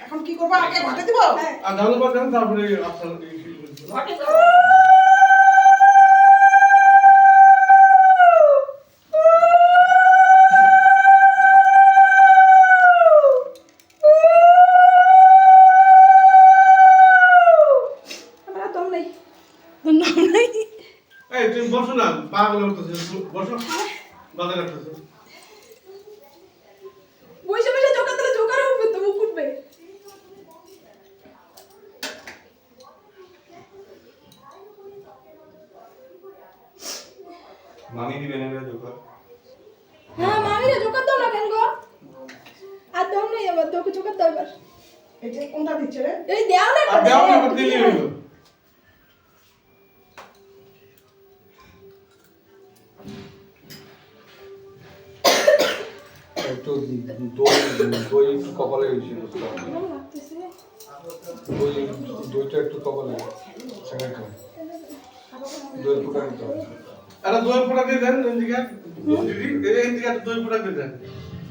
এখন কি করবো? আগে ঘটে দিব। তারপরে তুমি বসো না, পাগল হতেছে, বসো, বাজার রাখতেছে। বসে বসে জোকার দিলে জোকার উঠবে তো, মুখ উঠবে। মামি দিবেন এর জোকার? হ্যাঁ, মামিরা জোকার দাও না কেন গো? আর দাও না, এবার তোকে জোকার দাও এবার। এটা কোনটা দিচ্ছে রে? এই দাও না, আর দাও না, দিলি হইলো। একটু দই দই একটু কপালে হয়েছিল, দইটা একটু কপালে দই ফুটা দিতে হবে। আরে দই ফোঁটা দিয়ে দেন এদিকে, দিদি এদিকে দই ফোঁটা দিয়ে দেন।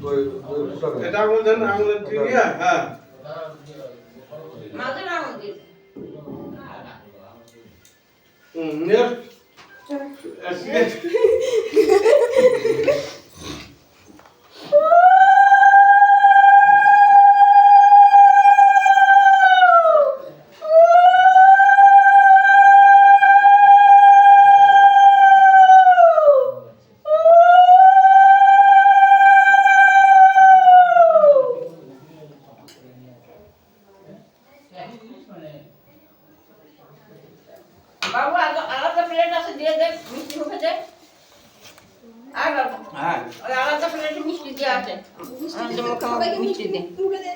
দই দই ফুটা দেন। এটা আঙুল দেন, আঙুলের চিনিয়া, হ্যাঁ মাঝে আঙুল দিন। নেক্সট বাবু আলাদা প্লেট আছে, দিয়ে দেন, মিষ্টি মুখে দেন। আর বাবু হ্যাঁ আলাদা প্লেটে মিষ্টি দিয়ে আছে, মুখে মিষ্টি দেন। মুখে দে।